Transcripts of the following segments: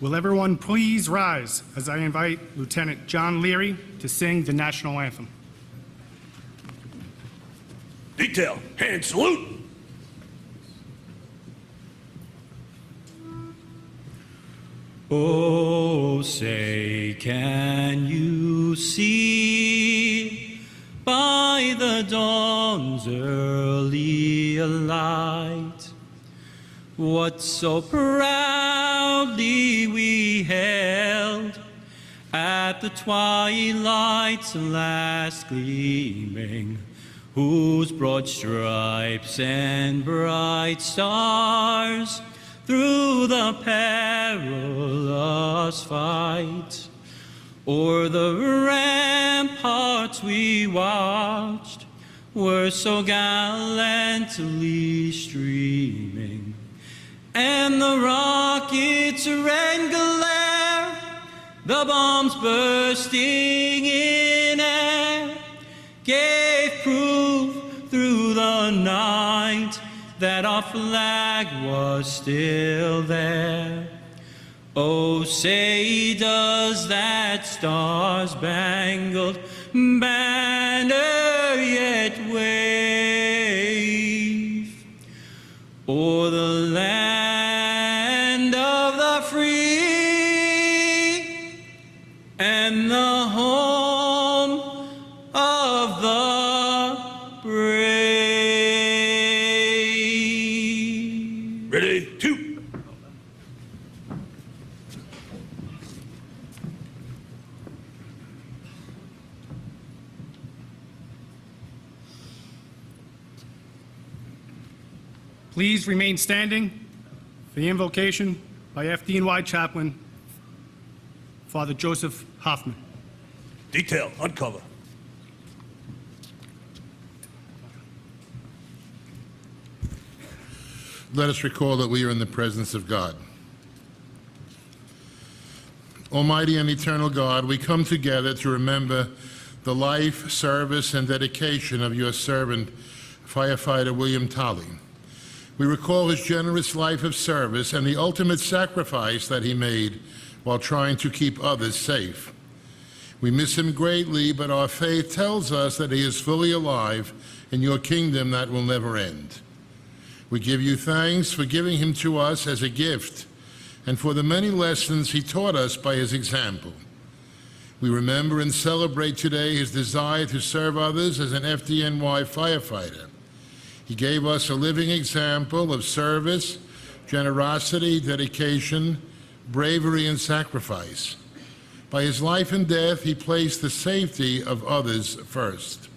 Will everyone please rise as I invite Lieutenant John Leary to sing the National Anthem. Detail, hand salute. Oh, say, can you see by the dawn's early light what so proudly we held at the twilight's last gleaming, whose broad stripes and bright stars through the perilous fight o'er the ramparts we watched were so gallantly streaming, and the rockets' red glare, the bombs bursting in air, gave proof through the night that our flag was still there. Oh, say, does that star-spangled banner yet wave o'er the land of the free and the home of the brave? Ready, two. Please remain standing for the invocation by FDNY Chaplain, Father Joseph Hoffman. Detail, uncover. Let us recall that we are in the presence of God. Almighty and eternal God, we come together to remember the life, service, and dedication of your servant, Firefighter William Tolley. We recall his generous life of service and the ultimate sacrifice that he made while trying to keep others safe. We miss him greatly, but our faith tells us that he is fully alive in your kingdom that will never end. We give you thanks for giving him to us as a gift and for the many lessons he taught us by his example. We remember and celebrate today his desire to serve others as an FDNY firefighter. He gave us a living example of service, generosity, dedication, bravery, and sacrifice. By his life and death, he placed the safety of others first.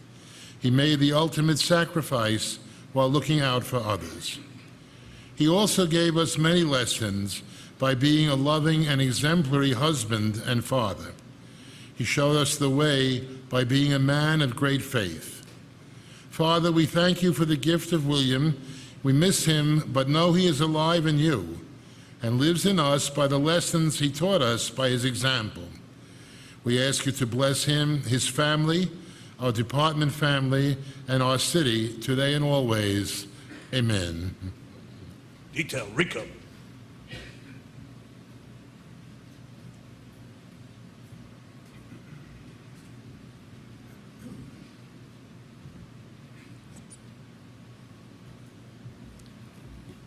He made the ultimate sacrifice while looking out for others. He also gave us many lessons by being a loving and exemplary husband and father. He showed us the way by being a man of great faith. Father, we thank you for the gift of William. We miss him, but know he is alive in you and lives in us by the lessons he taught us by his example. We ask you to bless him, his family, our department family, and our city today and always. Amen. Detail, Rico.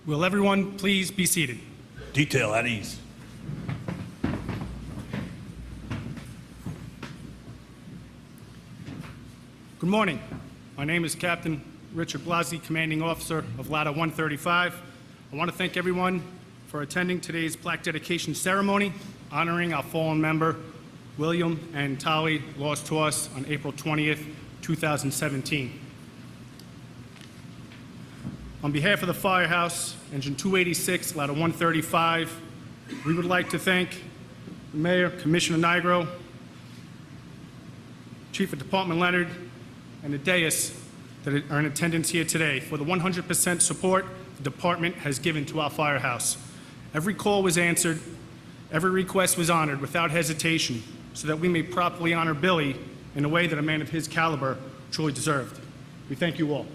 Will everyone please be seated? Detail, at ease. Good morning. My name is Captain Richard Blasio, Commanding Officer of Ladder 135. I want to thank everyone for attending today's plaque dedication ceremony, honoring our fallen member, William and Tolley, lost to us on April 20th, 2017. On behalf of the Firehouse, Engine 286, Ladder 135, we would like to thank the Mayor, Commissioner Nigro, Chief of Department Leonard, and the dais that are in attendance here today for the 100% support the department has given to our firehouse. Every call was answered, every request was honored without hesitation, so that we may properly honor Billy in a way that a man of his caliber truly deserved. We thank you all.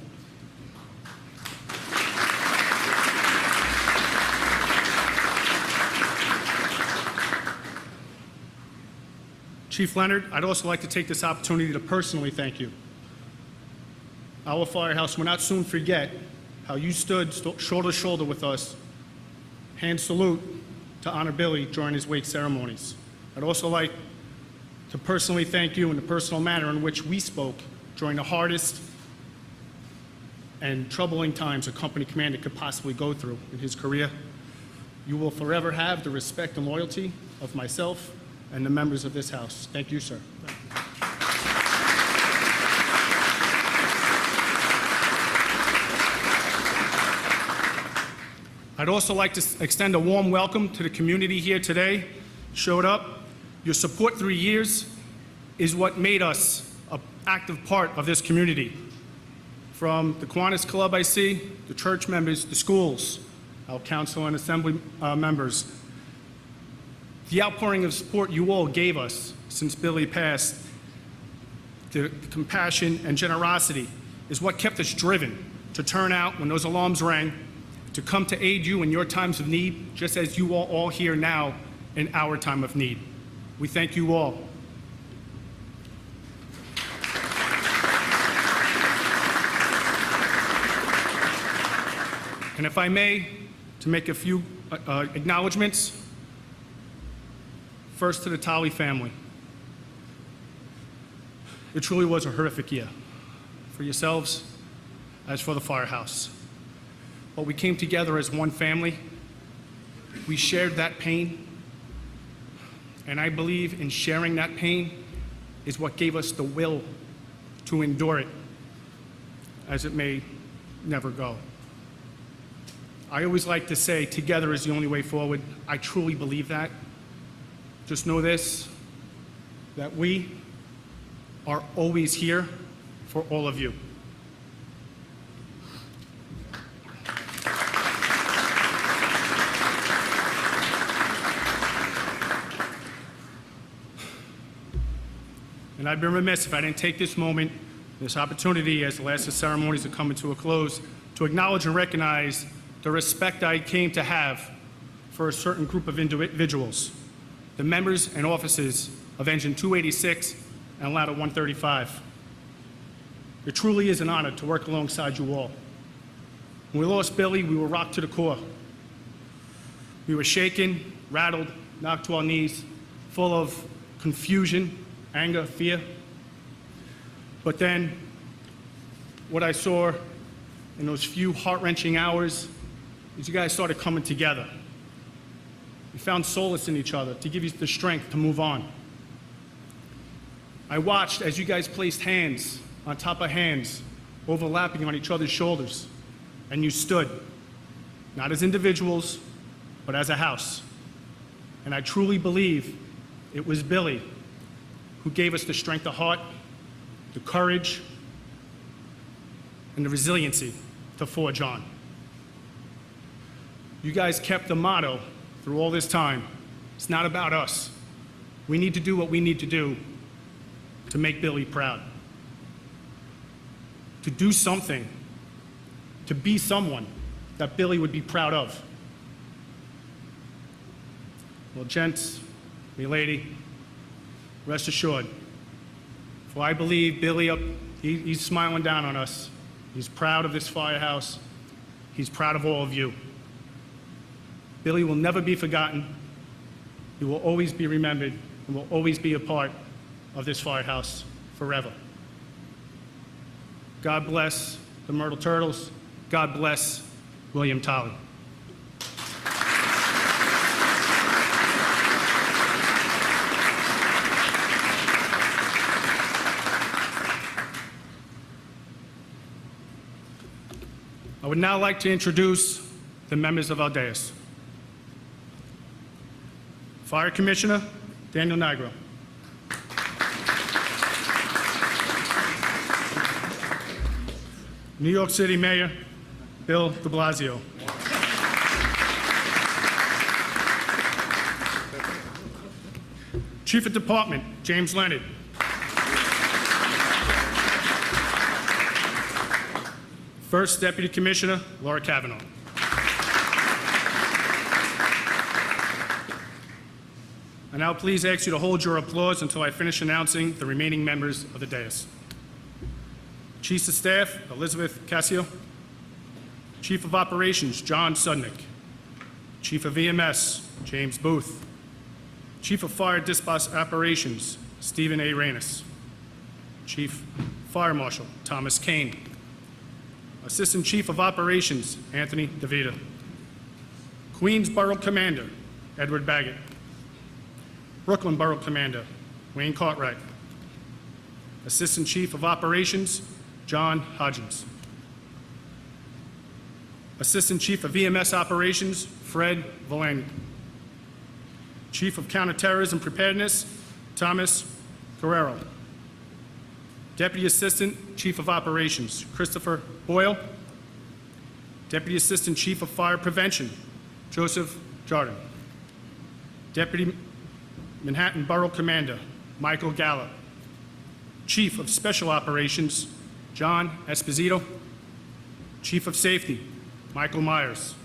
Chief Leonard, I'd also like to take this opportunity to personally thank you. Our firehouse will not soon forget how you stood shoulder to shoulder with us, hand salute to honor Billy during his wake ceremonies. I'd also like to personally thank you in the personal manner in which we spoke during the hardest and troubling times a company commander could possibly go through in his career. You will forever have the respect and loyalty of myself and the members of this House. Thank you, sir. I'd also like to extend a warm welcome to the community here today. Showed up. Your support through years is what made us an active part of this community. From the Kiwanis Club I see, the church members, the schools, our council and assembly members. The outpouring of support you all gave us since Billy passed, the compassion and generosity is what kept us driven to turn out when those alarms rang, to come to aid you in your times of need, just as you are all here now in our time of need. We thank you all. And if I may, to make a few acknowledgments. First, to the Tolley family. It truly was a horrific year for yourselves, as for the firehouse. But we came together as one family. We shared that pain. And I believe in sharing that pain is what gave us the will to endure it, as it may never go. I always like to say, together is the only way forward. I truly believe that. Just know this, that we are always here for all of you. And I've been remiss if I didn't take this moment, this opportunity as the last of the ceremonies are coming to a close, to acknowledge and recognize the respect I came to have for a certain group of individuals, the members and officers of Engine 286 and Ladder 135. It truly is an honor to work alongside you all. When we lost Billy, we were rocked to the core. We were shaken, rattled, knocked to our knees, full of confusion, anger, fear. But then, what I saw in those few heart-wrenching hours is you guys started coming together. You found solace in each other to give you the strength to move on. I watched as you guys placed hands on top of hands, overlapping on each other's shoulders, and you stood, not as individuals, but as a house. And I truly believe it was Billy who gave us the strength of heart, the courage, and the resiliency to forge on. You guys kept the motto through all this time. It's not about us. We need to do what we need to do to make Billy proud. To do something, to be someone that Billy would be proud of. Well, gents, me lady, rest assured, for I believe Billy he's smiling down on us. He's proud of this firehouse. He's proud of all of you. Billy will never be forgotten. He will always be remembered and will always be a part of this firehouse forever. God bless the Myrtle Turtles. God bless William Tolley. I would now like to introduce the members of our dais. Fire Commissioner Daniel Nigro. New York City Mayor Bill Deblasio. Chief of Department James Leonard. First Deputy Commissioner Laura Cavanaugh. I now please ask you to hold your applause until I finish announcing the remaining members of the dais. Chiefs of Staff, Elizabeth Cassio. Chief of Operations, John Sudnick. Chief of EMS, James Booth. Chief of Fire Dispatch Operations, Stephen A. Reynes. Chief Fire Marshal, Thomas Kane. Assistant Chief of Operations, Anthony DeVita. Queens Borough Commander, Edward Baggett. Brooklyn Borough Commander, Wayne Cartwright. Assistant Chief of Operations, John Hodgins. Assistant Chief of EMS Operations, Fred Valani. Chief of Counterterrorism Preparedness, Thomas Guerrero. Deputy Assistant Chief of Operations, Christopher Boyle. Deputy Assistant Chief of Fire Prevention, Joseph Jordan. Deputy Manhattan Borough Commander, Michael Gallo. Chief of Special Operations, John Esposito. Chief of Safety, Michael Myers.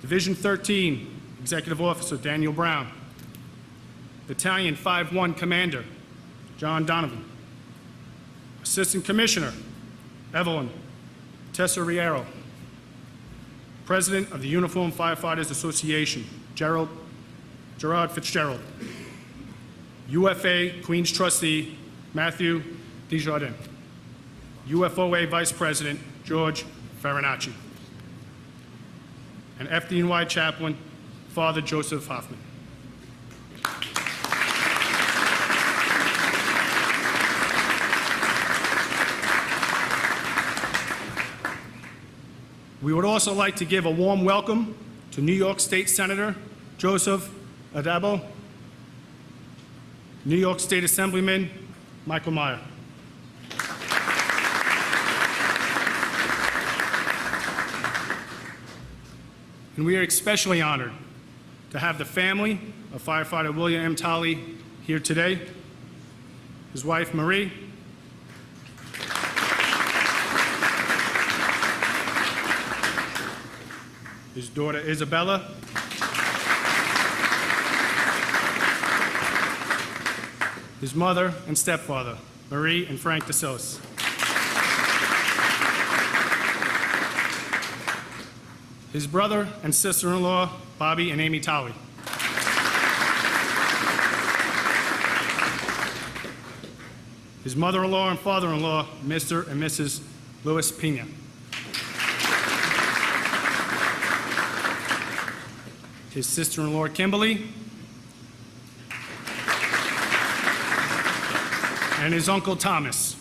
Division 13, Executive Officer Daniel Brown. Battalion 5-1 Commander, John Donovan. Assistant Commissioner, Evelyn Tesoriero. President of the Uniformed Firefighters Association, Gerard Fitzgerald. UFA Queens Trustee, Matthew Desjardins. UFOA Vice President, George Farinacci. And FDNY Chaplain, Father Joseph Hoffman. We would also like to give a warm welcome to New York State Senator Joseph Adabo, New York State Assemblyman Michael Meyer. And we are especially honored to have the family of Firefighter William M. Tolley here today, his wife Marie, his daughter Isabella, his mother and stepfather, Marie and Frank DeSillis. His brother and sister-in-law, Bobby and Amy Tolley. His mother-in-law and father-in-law, Mr. and Mrs. Louis Pena. His sister-in-law, Kimberly, and his uncle, Thomas,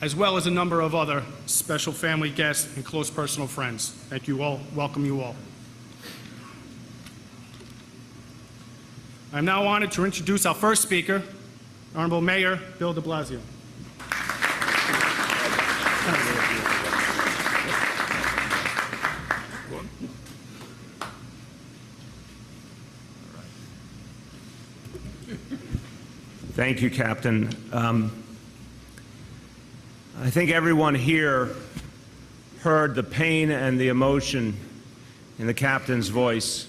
as well as a number of other special family guests and close personal friends. Thank you all. Welcome you all. I'm now honored to introduce our first speaker, Honorable Mayor Bill Deblasio. Thank you, Captain. I think everyone here heard the pain and the emotion in the Captain's voice.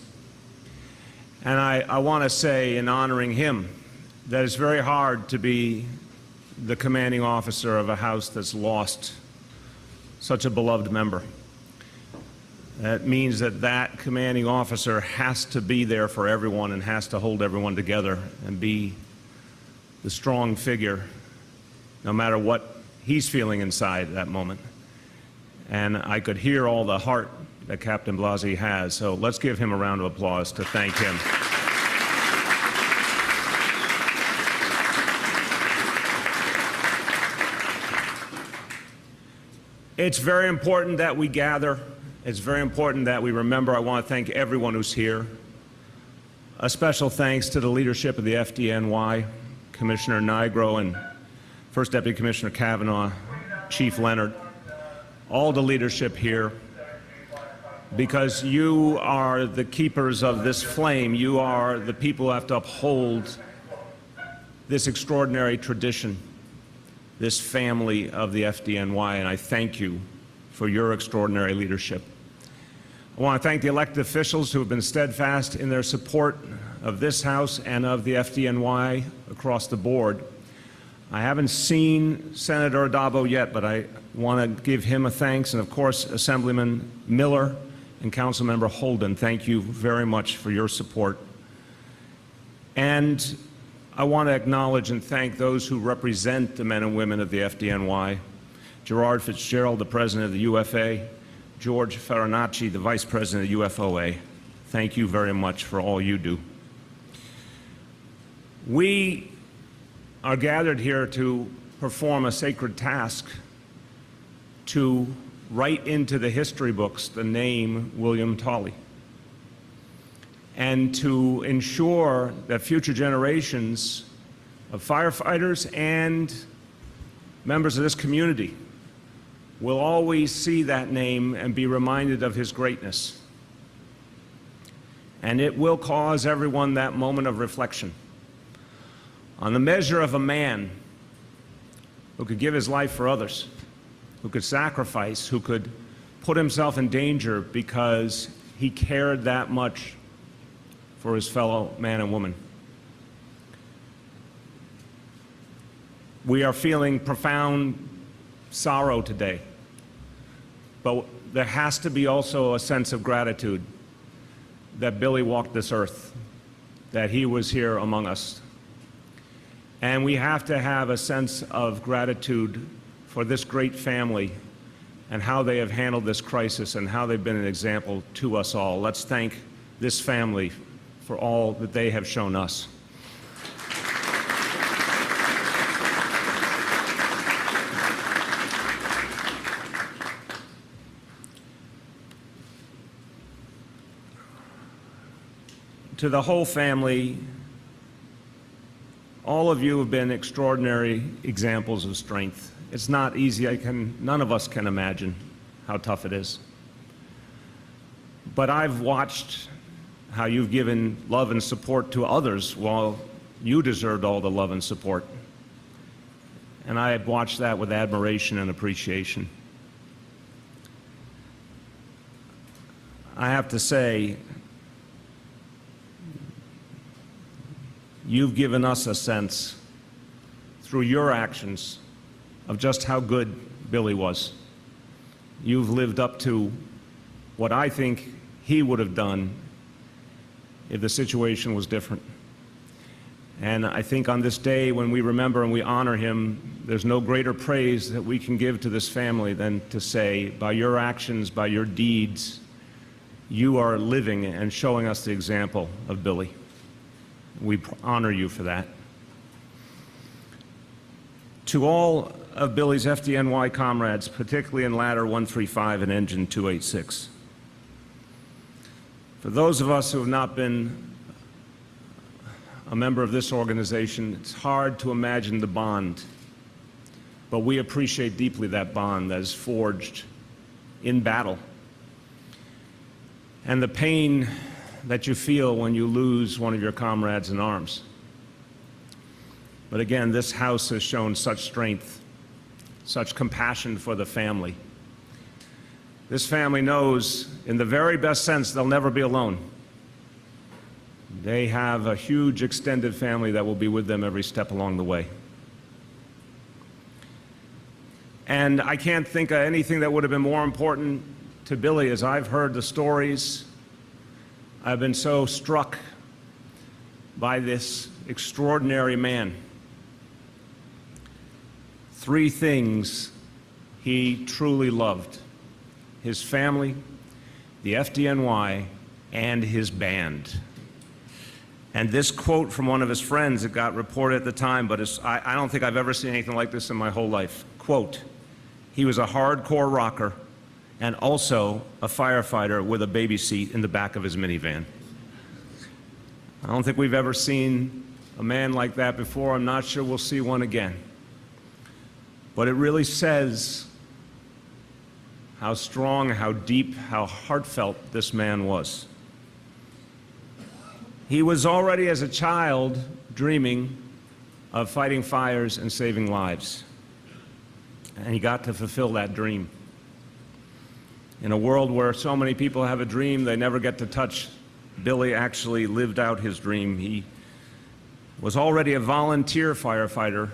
And I want to say, in honoring him, that it's very hard to be the commanding officer of a house that's lost such a beloved member. That means that that commanding officer has to be there for everyone and has to hold everyone together and be the strong figure, no matter what he's feeling inside at that moment. And I could hear all the heart that Captain Blasio has, so let's give him a round of applause to thank him. It's very important that we gather. It's very important that we remember. I want to thank everyone who's here. A special thanks to the leadership of the FDNY, Commissioner Nigro and First Deputy Commissioner Kavanaugh, Chief Leonard, all the leadership here, because you are the keepers of this flame. You are the people who have to uphold this extraordinary tradition, this family of the FDNY, and I thank you for your extraordinary leadership. I want to thank the elected officials who have been steadfast in their support of this House and of the FDNY across the board. I haven't seen Senator Adabo yet, but I want to give him a thanks, and of course, Assemblyman Miller and Councilmember Holden. Thank you very much for your support. And I want to acknowledge and thank those who represent the men and women of the FDNY. Gerard Fitzgerald, the president of the UFA, George Farinacci, the vice president of the UFOA. Thank you very much for all you do. We are gathered here to perform a sacred task to write into the history books the name William Tolley, and to ensure that future generations of firefighters and members of this community will always see that name and be reminded of his greatness. And it will cause everyone that moment of reflection on the measure of a man who could give his life for others, who could sacrifice, who could put himself in danger because he cared that much for his fellow man and woman. We are feeling profound sorrow today, but there has to be also a sense of gratitude that Billy walked this earth, that he was here among us. And we have to have a sense of gratitude for this great family and how they have handled this crisis and how they've been an example to us all. Let's thank this family for all that they have shown us. To the whole family, all of you have been extraordinary examples of strength. It's not easy. None of us can imagine how tough it is. But I've watched how you've given love and support to others while you deserved all the love and support. And I have watched that with admiration and appreciation. I have to say, you've given us a sense through your actions of just how good Billy was. You've lived up to what I think he would have done if the situation was different. And I think on this day when we remember and we honor him, there's no greater praise that we can give to this family than to say, by your actions, by your deeds, you are living and showing us the example of Billy. We honor you for that. To all of Billy's FDNY comrades, particularly in Ladder 135 and Engine 286, for those of us who have not been a member of this organization, it's hard to imagine the bond, but we appreciate deeply that bond that is forged in battle. And the pain that you feel when you lose one of your comrades in arms. But again, this House has shown such strength, such compassion for the family. This family knows, in the very best sense, they'll never be alone. They have a huge extended family that will be with them every step along the way. And I can't think of anything that would have been more important to Billy. As I've heard the stories, I've been so struck by this extraordinary man. Three things he truly loved: his family, the FDNY, and his band. And this quote from one of his friends, it got reported at the time, but I don't think I've ever seen anything like this in my whole life. Quote, "He was a hardcore rocker and also a firefighter with a baby seat in the back of his minivan." I don't think we've ever seen a man like that before. I'm not sure we'll see one again. But it really says how strong, how deep, how heartfelt this man was. He was already as a child dreaming of fighting fires and saving lives. And he got to fulfill that dream. In a world where so many people have a dream they never get to touch, Billy actually lived out his dream. He was already a volunteer firefighter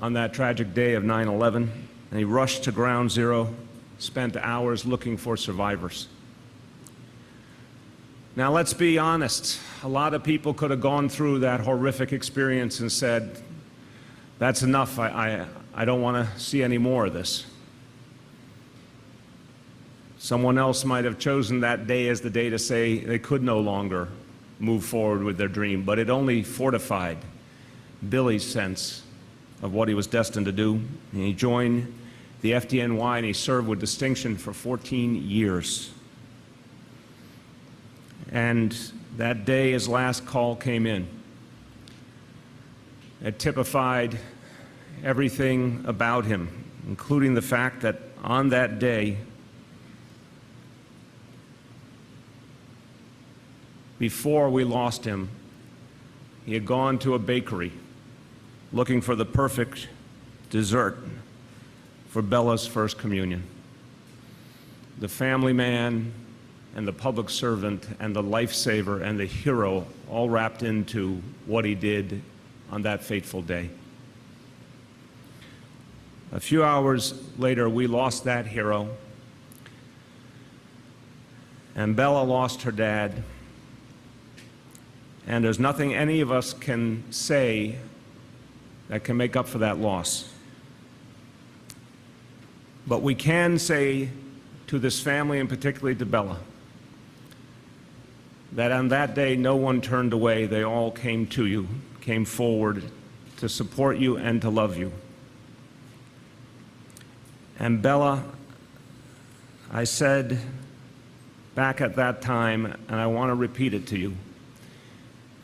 on that tragic day of 9/11, and he rushed to Ground Zero, spent hours looking for survivors. Now, let's be honest. A lot of people could have gone through that horrific experience and said, that's enough. I don't want to see any more of this. Someone else might have chosen that day as the day to say they could no longer move forward with their dream, but it only fortified Billy's sense of what he was destined to do. And he joined the FDNY and he served with distinction for 14 years. And that day his last call came in. It typified everything about him, including the fact that on that day, before we lost him, he had gone to a bakery looking for the perfect dessert for Bella's first communion. The family man and the public servant and the lifesaver and the hero all wrapped into what he did on that fateful day. A few hours later, we lost that hero, and Bella lost her dad. And there's nothing any of us can say that can make up for that loss. But we can say to this family, and particularly to Bella, that on that day no one turned away. They all came to you, came forward to support you and to love you. And Bella, I said back at that time, and I want to repeat it to you,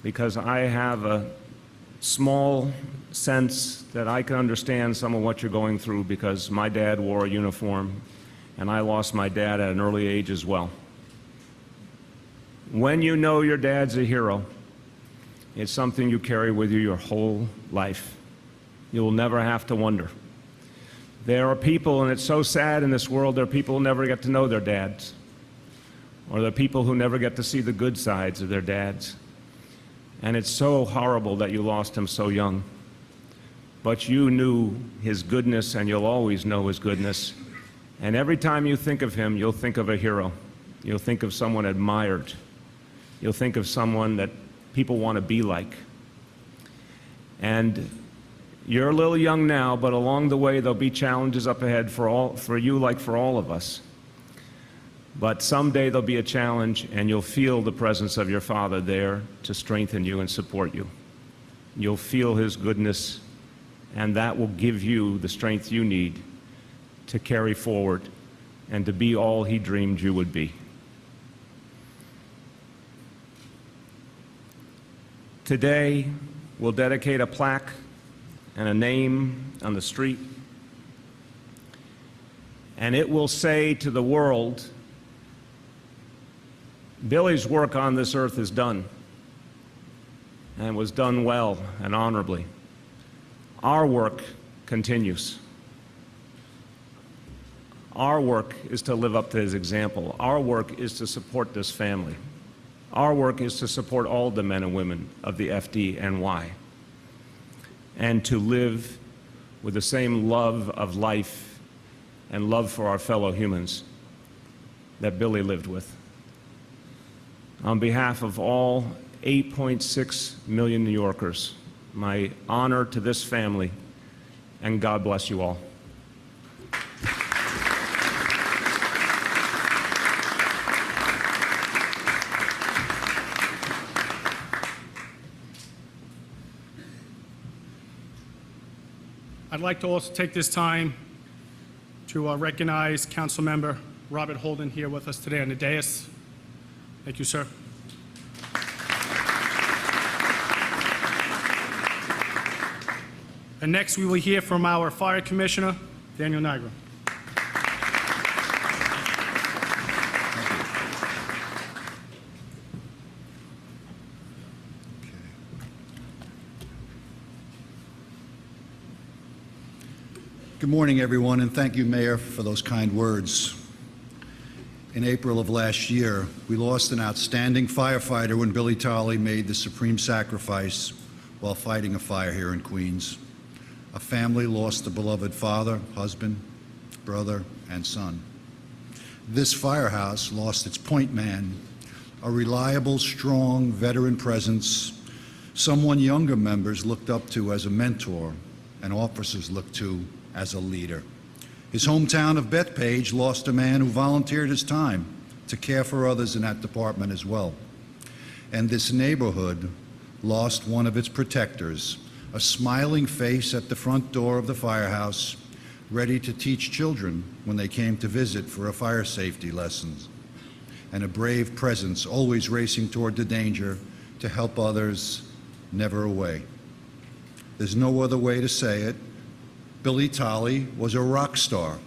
because I have a small sense that I can understand some of what you're going through, because my dad wore a uniform and I lost my dad at an early age as well. When you know your dad's a hero, it's something you carry with you your whole life. You will never have to wonder. There are people, and it's so sad in this world, there are people who never get to know their dads, or there are people who never get to see the good sides of their dads. And it's so horrible that you lost him so young. But you knew his goodness, and you'll always know his goodness. And every time you think of him, you'll think of a hero. You'll think of someone admired. You'll think of someone that people want to be like. And you're a little young now, but along the way there'll be challenges up ahead for you like for all of us. But someday there'll be a challenge, and you'll feel the presence of your Father there to strengthen you and support you. You'll feel his goodness, and that will give you the strength you need to carry forward and to be all he dreamed you would be. Today, we'll dedicate a plaque and a name on the street, and it will say to the world, Billy's work on this earth is done, and was done well and honorably. Our work continues. Our work is to live up to his example. Our work is to support this family. Our work is to support all the men and women of the FDNY, and to live with the same love of life and love for our fellow humans that Billy lived with. On behalf of all 8.6 million New Yorkers, my honor to this family, and God bless you all. I'd like to also take this time to recognize Councilmember Robert Holden here with us today on the dais. Thank you, sir. And next we will hear from our Fire Commissioner, Daniel Nigro. Good morning, everyone, and thank you, Mayor, for those kind words. In April of last year, we lost an outstanding firefighter when Billy Tolley made the supreme sacrifice while fighting a fire here in Queens. A family lost a beloved father, husband, brother, and son. This firehouse lost its point man, a reliable, strong veteran presence, someone younger members looked up to as a mentor and officers looked to as a leader. His hometown of Bethpage lost a man who volunteered his time to care for others in that department as well. And this neighborhood lost one of its protectors, a smiling face at the front door of the firehouse, ready to teach children when they came to visit for a fire safety lessons, and a brave presence always racing toward the danger to help others, never away. There's no other way to say it. Billy Tolley was a rock star,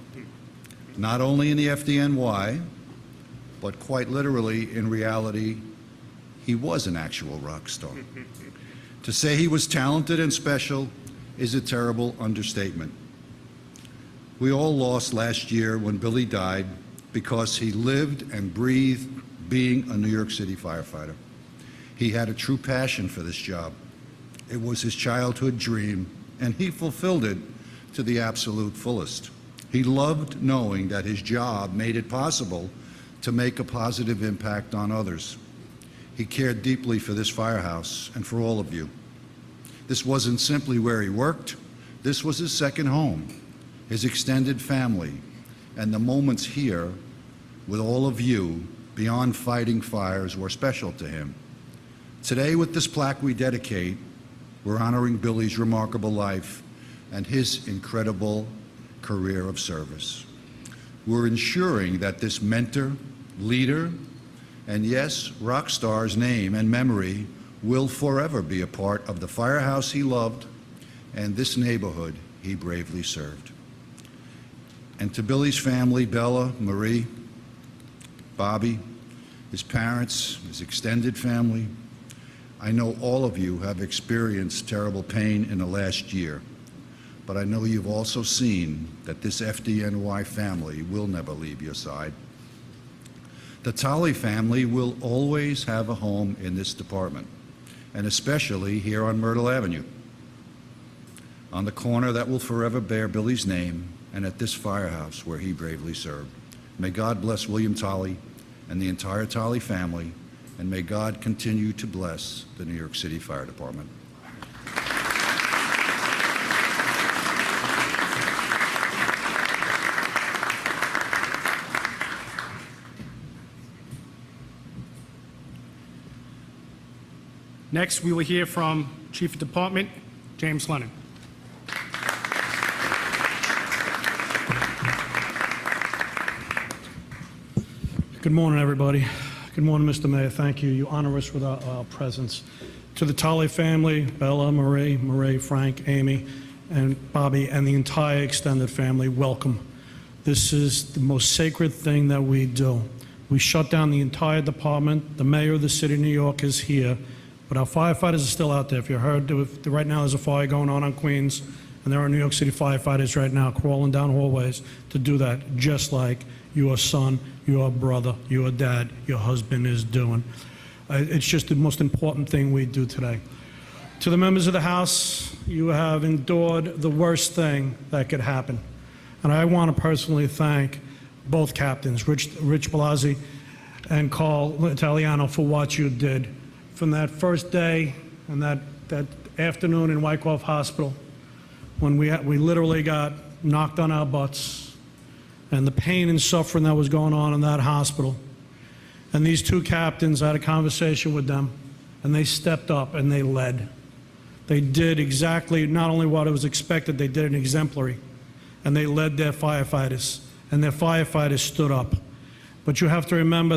not only in the FDNY, but quite literally, in reality, he was an actual rock star. To say he was talented and special is a terrible understatement. We all lost last year when Billy died because he lived and breathed being a New York City firefighter. He had a true passion for this job. It was his childhood dream, and he fulfilled it to the absolute fullest. He loved knowing that his job made it possible to make a positive impact on others. He cared deeply for this firehouse and for all of you. This wasn't simply where he worked. This was his second home, his extended family, and the moments here with all of you beyond fighting fires were special to him. Today, with this plaque we dedicate, we're honoring Billy's remarkable life and his incredible career of service. We're ensuring that this mentor, leader, and yes, rock star's name and memory will forever be a part of the firehouse he loved and this neighborhood he bravely served. And to Billy's family, Bella, Marie, Bobby, his parents, his extended family, I know all of you have experienced terrible pain in the last year, but I know you've also seen that this FDNY family will never leave your side. The Tolley family will always have a home in this department, and especially here on Myrtle Avenue, on the corner that will forever bear Billy's name, and at this firehouse where he bravely served. May God bless William Tolley and the entire Tolley family, and may God continue to bless the New York City Fire Department. Next, we will hear from Chief of Department, James Lennon. Good morning, everybody. Good morning, Mr. Mayor. Thank you. You honor us with our presence. To the Tolley family, Bella, Marie, Frank, Amy, and Bobby, and the entire extended family, welcome. This is the most sacred thing that we do. We shut down the entire department. The mayor of the city of New York is here, but our firefighters are still out there. If you heard, right now there's a fire going on Queens, and there are New York City firefighters right now crawling down hallways to do that, just like your son, your brother, your dad, your husband is doing. It's just the most important thing we do today. To the members of the House, you have endured the worst thing that could happen. And I want to personally thank both captains, Rich Blasio and Carl Italiano, for what you did. From that first day and that afternoon in Wyckoff Hospital, when we literally got knocked on our butts, and the pain and suffering that was going on in that hospital. And these two captains, I had a conversation with them, and they stepped up and they led. They did exactly not only what was expected, they did an exemplary, and they led their firefighters, and their firefighters stood up. But you have to remember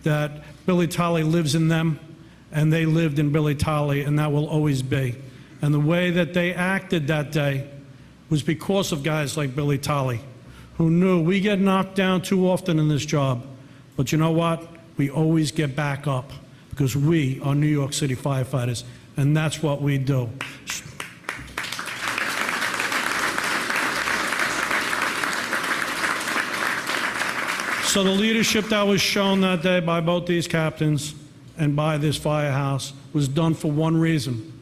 that Billy Tolley lives in them, and they lived in Billy Tolley, and that will always be. And the way that they acted that day was because of guys like Billy Tolley, who knew we get knocked down too often in this job. But you know what? We always get back up because we are New York City firefighters, and that's what we do. So the leadership that was shown that day by both these captains and by this firehouse was done for one reason: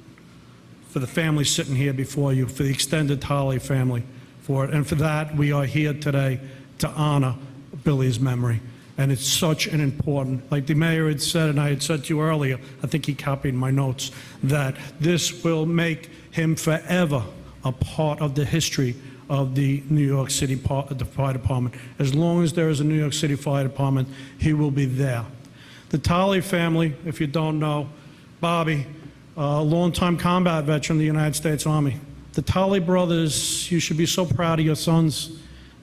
for the family sitting here before you, for the extended Tolley family, for it. And for that, we are here today to honor Billy's memory. And it's such an important, like the mayor had said, and I had said to you earlier, I think he copied my notes, that this will make him forever a part of the history of the New York City the Fire Department. As long as there is a New York City Fire Department, he will be there. The Tolley family, if you don't know, Bobby, a longtime combat veteran of the United States Army. The Tolley brothers, you should be so proud of your sons.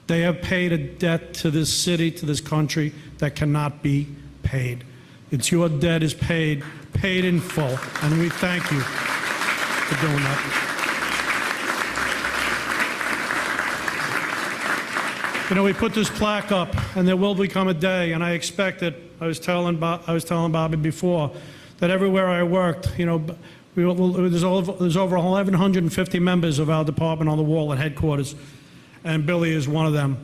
They have paid a debt to this city, to this country, that cannot be paid. It's your debt is paid in full, and we thank you for doing that. You know, we put this plaque up, and there will become a day, and I expect it. I was telling Bobby before that everywhere I worked, you know, there's over 1,150 members of our department on the wall at headquarters, and Billy is one of them.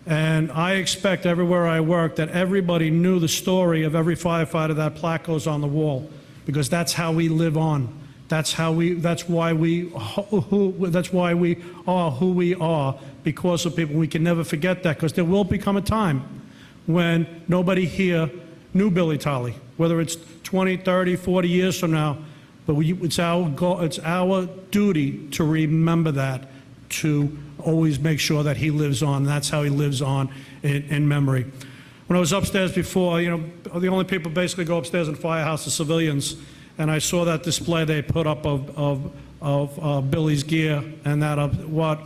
And I expect everywhere I work that everybody knew the story of every firefighter. That plaque goes on the wall, because that's how we live on. That's why we are who we are, because of people. We can never forget that, because there will become a time when nobody here knew Billy Tolley, whether it's 20, 30, 40 years from now. But it's our duty to remember that, to always make sure that he lives on. That's how he lives on in memory. When I was upstairs before, you know, the only people basically go upstairs in firehouse are civilians, and I saw that display they put up of Billy's gear and that of what.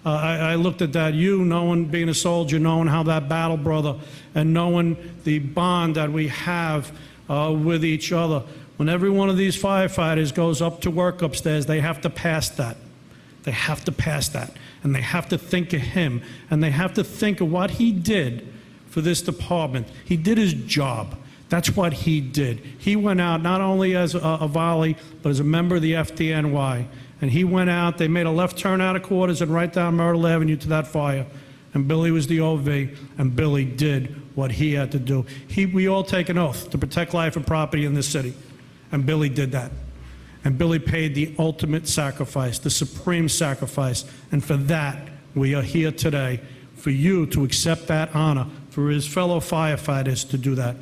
I looked at that, you knowing, being a soldier, knowing how that battle brother, and knowing the bond that we have with each other. When every one of these firefighters goes up to work upstairs, they have to pass that. They have to pass that. And they have to think of him. And they have to think of what he did for this department. He did his job. That's what he did. He went out not only as a volley, but as a member of the FDNY. And he went out, they made a left turn out of quarters and right down Myrtle Avenue to that fire. And Billy was the OV, and Billy did what he had to do. We all take an oath to protect life and property in this city. And Billy did that. And Billy paid the ultimate sacrifice, the supreme sacrifice. And for that, we are here today, for you to accept that honor, for his fellow firefighters to do that.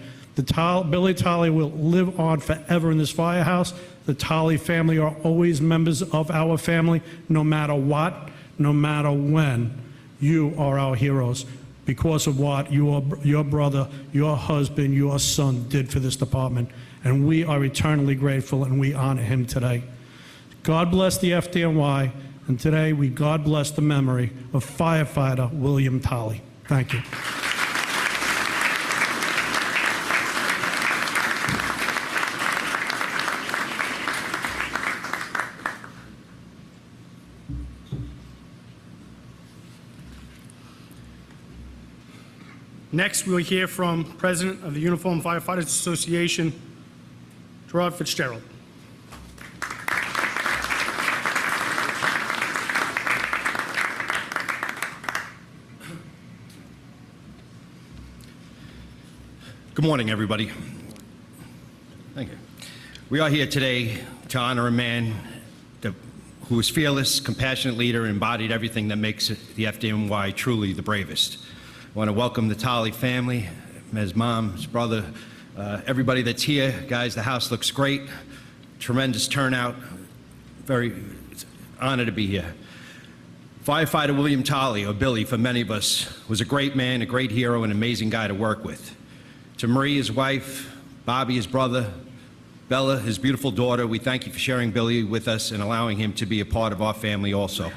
Billy Tolley will live on forever in this firehouse. The Tolley family are always members of our family, no matter what, no matter when. You are our heroes because of what your brother, your husband, your son did for this department. And we are eternally grateful, and we honor him today. God bless the FDNY, and today God bless the memory of Firefighter William Tolley. Thank you. Next, we'll hear from President of the Uniformed Firefighters Association, Gerard Fitzgerald. Good morning, everybody. Thank you. We are here today to honor a man who was fearless, compassionate leader, and embodied everything that makes the FDNY truly the bravest. I want to welcome the Tolley family, his mom, his brother, everybody that's here. Guys, the house looks great. Tremendous turnout. Very honored to be here. Firefighter William Tolley, or Billy for many of us, was a great man, a great hero, and an amazing guy to work with. To Marie, his wife, Bobby, his brother, Bella, his beautiful daughter, we thank you for sharing Billy with us and allowing him to be a part of our family also.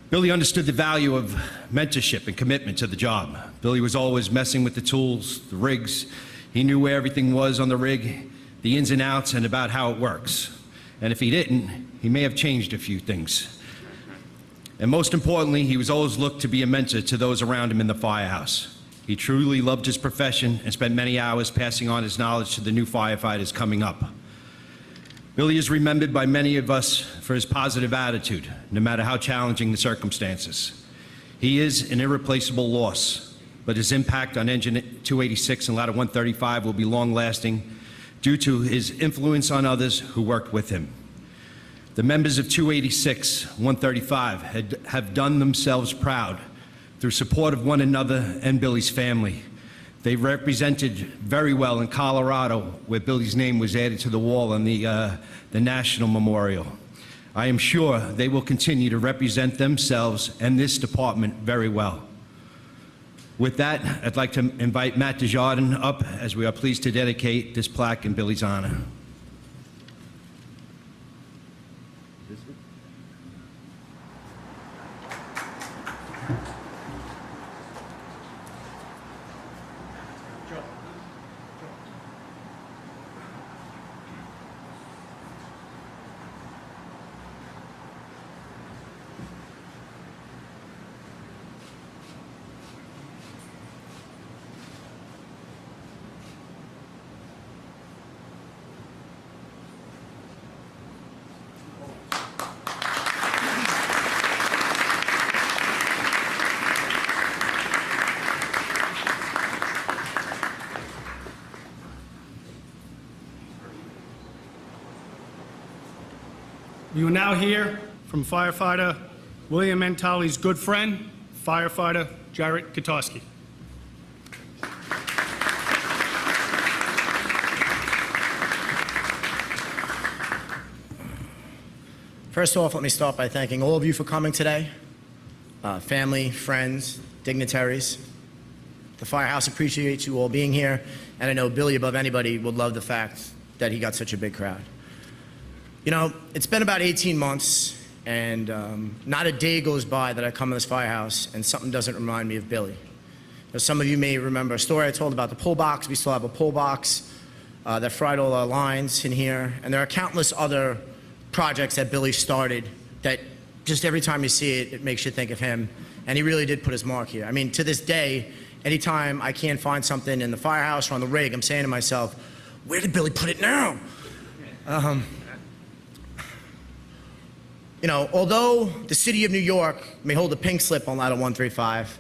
Billy understood the value of mentorship and commitment to the job. Billy was always messing with the tools, the rigs. He knew where everything was on the rig, the ins and outs, and about how it works. And if he didn't, he may have changed a few things. And most importantly, he was always looked to be a mentor to those around him in the firehouse. He truly loved his profession and spent many hours passing on his knowledge to the new firefighters coming up. Billy is remembered by many of us for his positive attitude, no matter how challenging the circumstances. He is an irreplaceable loss. but his impact on Engine 286 and Ladder 135 will be long-lasting due to his influence on others who worked with him. The members of 286, 135 have done themselves proud through support of one another and Billy's family. They represented very well in Colorado, where Billy's name was added to the wall on the National Memorial. I am sure they will continue to represent themselves and this department very well. With that, I'd like to invite Matt Desjardins up, as we are pleased to dedicate this plaque in Billy's honor. You will now hear from Firefighter William Tolley's good friend, Firefighter Jarrett Kotarski. First off, let me start by thanking all of you for coming today. Family, friends, dignitaries. The Firehouse appreciates you all being here, and I know Billy, above anybody, would love the fact that he got such a big crowd. You know, it's been about 18 months, and not a day goes by that I come to this firehouse and something doesn't remind me of Billy. Now, some of you may remember a story I told about the pull box. We still have a pull box that fried all our lines in here, and there are countless other projects that Billy started that just every time you see it, it makes you think of him, and he really did put his mark here. I mean, to this day, anytime I can't find something in the firehouse or on the rig, I'm saying to myself, where did Billy put it now? You know, although the city of New York may hold a pink slip on Ladder 135,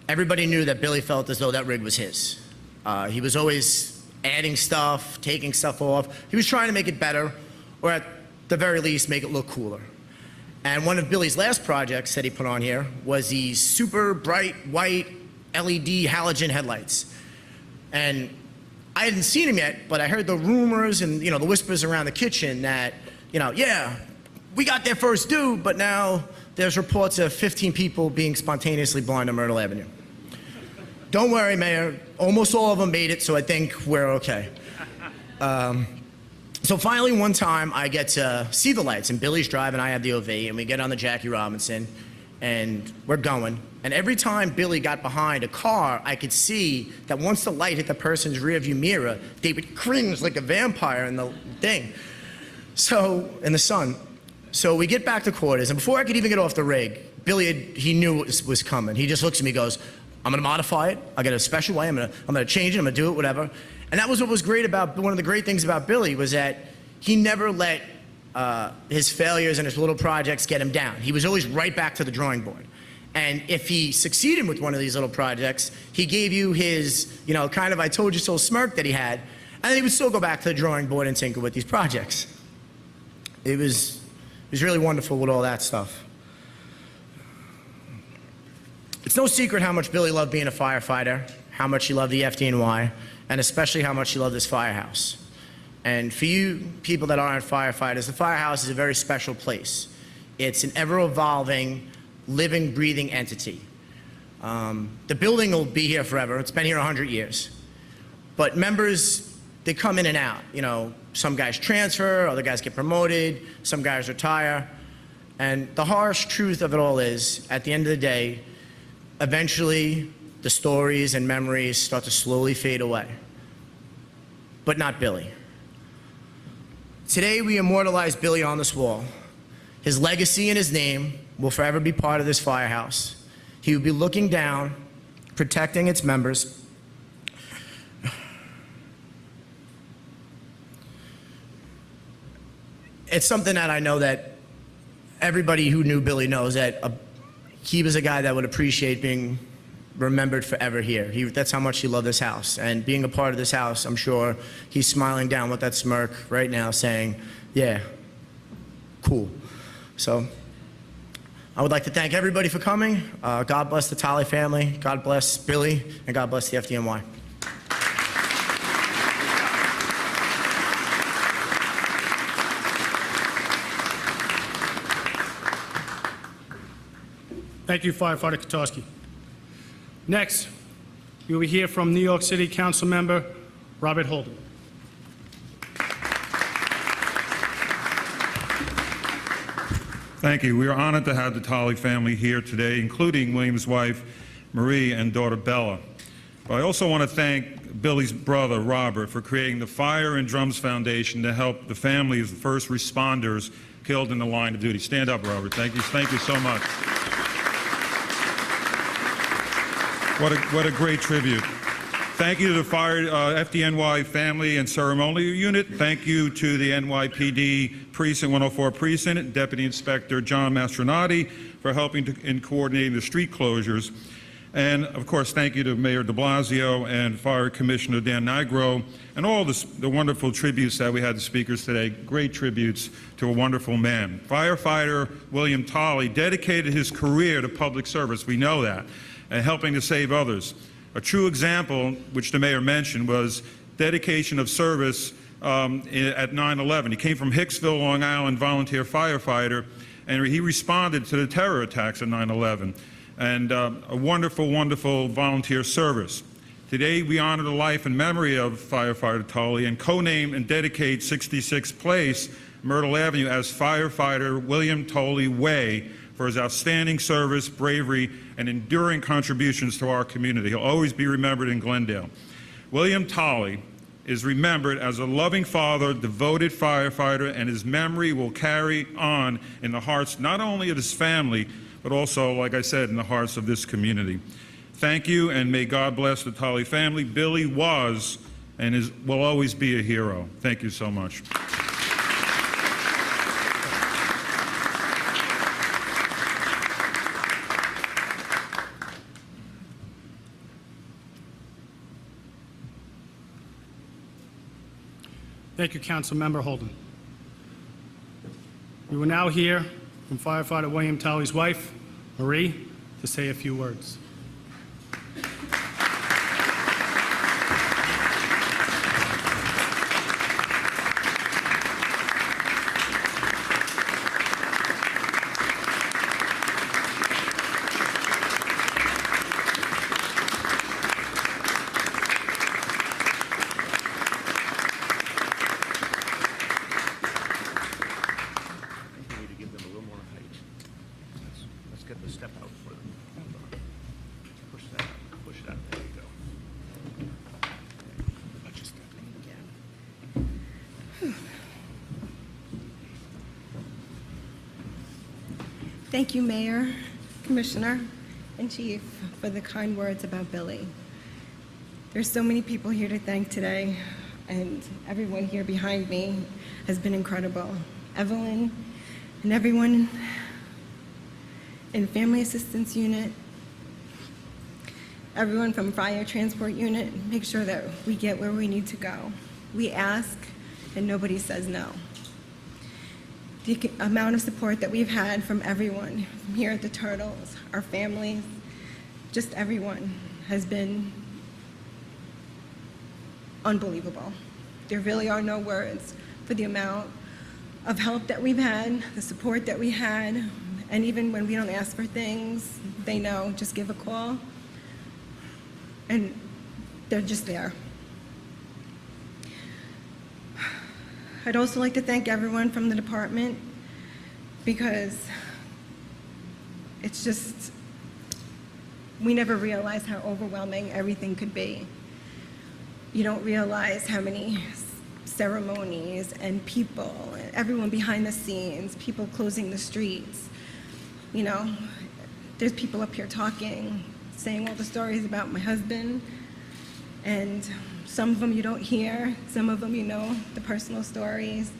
everybody knew that Billy felt as though that rig was his. He was always adding stuff, taking stuff off. He was trying to make it better, or at the very least, make it look cooler. And one of Billy's last projects that he put on here was these super bright white LED halogen headlights. And I hadn't seen him yet, but I heard the rumors and, you know, the whispers around the kitchen that, you know, yeah, we got there first due, but now there's reports of 15 people being spontaneously blind on Myrtle Avenue. Don't worry, Mayor. Almost all of them made it, so I think we're okay. So finally, one time, I get to see the lights, and Billy's driving, I have the OV, and we get on the Jackie Robinson, and we're going. And every time Billy got behind a car, I could see that once the light hit the person's rearview mirror, they would cringe like a vampire in the thing. So, in the sun. So we get back to quarters, and before I could even get off the rig, Billy, he knew it was coming. He just looks at me and goes, I'm gonna modify it. I'll get a special way. I'm gonna change it. I'm gonna do it, whatever. And that was what was great about, one of the great things about Billy was that he never let his failures and his little projects get him down. He was always right back to the drawing board. And if he succeeded with one of these little projects, he gave you his, you know, kind of I told you so smirk that he had, and then he would still go back to the drawing board and tinker with these projects. It was really wonderful with all that stuff. It's no secret how much Billy loved being a firefighter, how much he loved the FDNY, and especially how much he loved this firehouse. And for you people that aren't firefighters, the firehouse is a very special place. It's an ever-evolving, living, breathing entity. The building will be here forever. It's been here 100 years. But members, they come in and out. You know, some guys transfer, other guys get promoted, some guys retire. And the harsh truth of it all is, at the end of the day, eventually the stories and memories start to slowly fade away. But not Billy. Today we immortalize Billy on this wall. His legacy and his name will forever be part of this firehouse. He will be looking down, protecting its members. It's something that I know that everybody who knew Billy knows, that he was a guy that would appreciate being remembered forever here. That's how much he loved this house. And being a part of this house, I'm sure he's smiling down with that smirk right now saying, yeah, cool. So I would like to thank everybody for coming. God bless the Tolley family. God bless Billy. And God bless the FDNY. Thank you, Firefighter Kotarski. Next, we will hear from New York City Council Member Robert Holden. Thank you. We are honored to have the Tolley family here today, including William's wife, Marie, and daughter, Bella. But I also want to thank Billy's brother, Robert, for creating the Fire and Drums Foundation to help the families of first responders killed in the line of duty. Stand up, Robert. Thank you so much. What a great tribute. Thank you to the Fire FDNY Family and Ceremonial Unit. Thank you to the NYPD Precinct 104 Precinct, Deputy Inspector John Mastronati for helping in coordinating the street closures. And of course, thank you to Mayor Deblasio and Fire Commissioner Dan Nigro and all the wonderful tributes that we had to speakers today. Great tributes to a wonderful man. Firefighter William Tolley dedicated his career to public service. We know that. And helping to save others. A true example, which the mayor mentioned, was dedication of service at 9/11. He came from Hicksville, Long Island, volunteer firefighter, and he responded to the terror attacks at 9/11. And a wonderful, wonderful volunteer service. Today, we honor the life and memory of Firefighter Tolley and co-name and dedicate 66th Place, Myrtle Avenue, as Firefighter William Tolley Way, for his outstanding service, bravery, and enduring contributions to our community. He'll always be remembered in Glendale. William Tolley is remembered as a loving father, devoted firefighter, and his memory will carry on in the hearts not only of his family, but also, like I said, in the hearts of this community. Thank you, and may God bless the Tolley family. Billy was and will always be a hero. Thank you so much. Thank you, Councilmember Holden. We will now hear from Firefighter William Tolley's wife, Marie, to say a few words. Thank you, Mayor, Commissioner, and Chief, for the kind words about Billy. There's so many people here to thank today, and everyone here behind me has been incredible. Evelyn and everyone in Family Assistance Unit, everyone from Fire Transport Unit, make sure that we get where we need to go. We ask, and nobody says no. The amount of support that we've had from everyone here at the Turtles, our families, just everyone, has been unbelievable. There really are no words for the amount of help that we've had, the support that we had, and even when we don't ask for things, they know, just give a call, and they're just there. I'd also like to thank everyone from the department, because it's just, we never realized how overwhelming everything could be. You don't realize how many ceremonies and people, everyone behind the scenes, people closing the streets. You know, there's people up here talking, saying all the stories about my husband, and some of them you don't hear, some of them you know, the personal stories,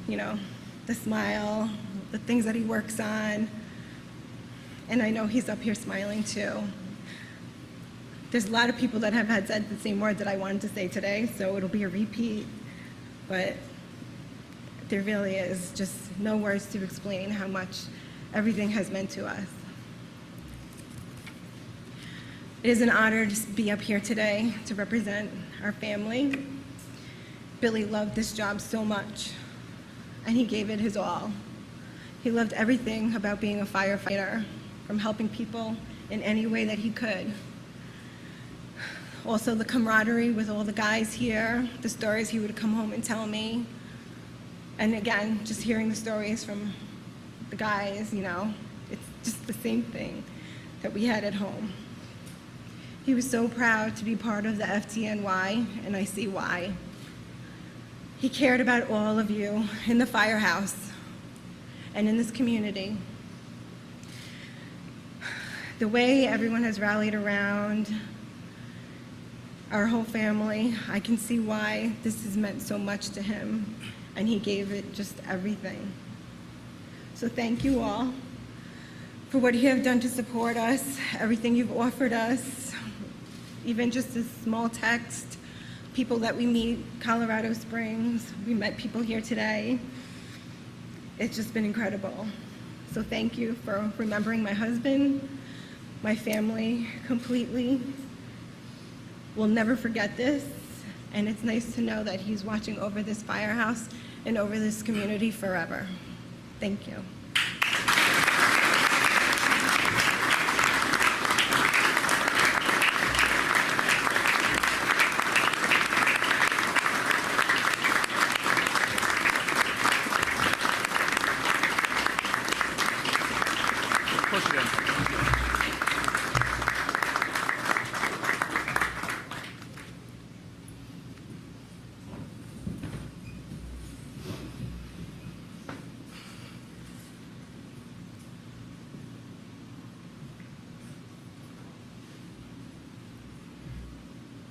you know, the smile, the things that he works on, and I know he's up here smiling too. There's a lot of people that have had said the same words that I wanted to say today, so it'll be a repeat. But there really is just no words to explain how much everything has meant to us. It is an honor to be up here today to represent our family. Billy loved this job so much, and he gave it his all. He loved everything about being a firefighter, from helping people in any way that he could. Also the camaraderie with all the guys here, the stories he would come home and tell me. And again, just hearing the stories from the guys, you know, it's just the same thing that we had at home. He was so proud to be part of the FDNY, and I see why. He cared about all of you in the firehouse and in this community. The way everyone has rallied around our whole family, I can see why this has meant so much to him, and he gave it just everything. So thank you all for what you have done to support us, everything you've offered us, even just a small text, people that we meet, Colorado Springs, we met people here today. It's just been incredible. So thank you for remembering my husband, my family completely. We'll never forget this, and it's nice to know that he's watching over this firehouse and over this community forever. Thank you.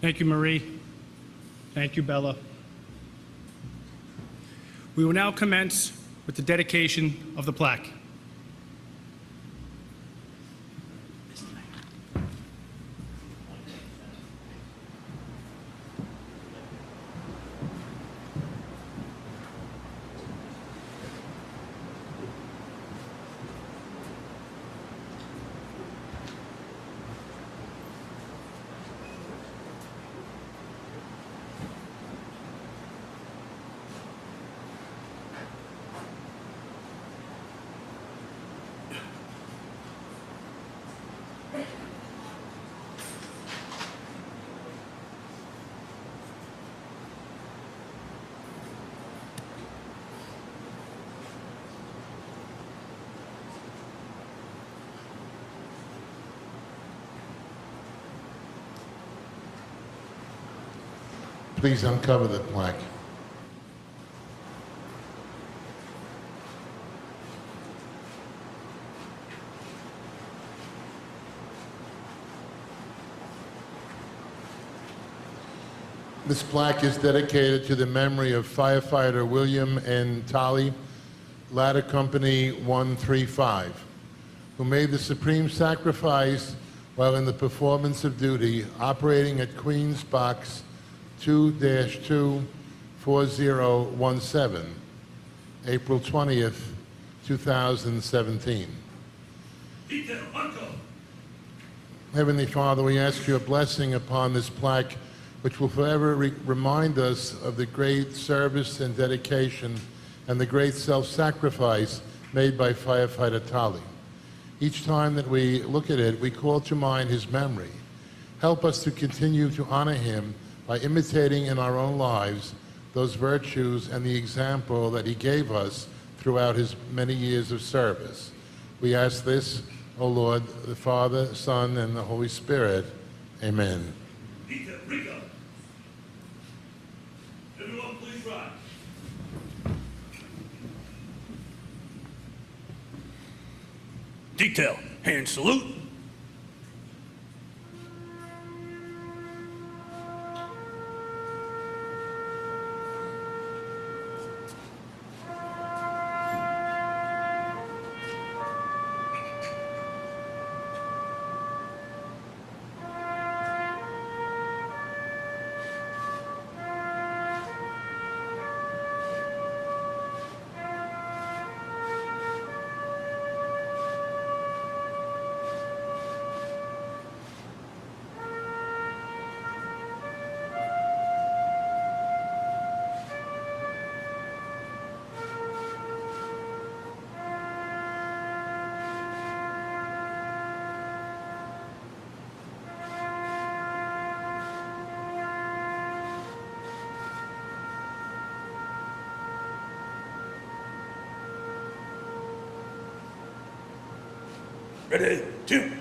Thank you, Marie. Thank you, Bella. We will now commence with the dedication of the plaque. Please uncover the plaque. This plaque is dedicated to the memory of Firefighter William N. Tolley, Ladder Company 135, who made the supreme sacrifice while in the performance of duty operating at Queens Box 2-24017, April 20th, 2017. Detail, uncle. Heavenly Father, we ask your blessing upon this plaque, which will forever remind us of the great service and dedication and the great self-sacrifice made by Firefighter Tolley. Each time that we look at it, we call to mind his memory. Help us to continue to honor him by imitating in our own lives those virtues and the example that he gave us throughout his many years of service. We ask this, O Lord, the Father, Son, and the Holy Spirit. Amen. Detail, Rico. Everyone, please rise. Detail, hand salute. Ready, two.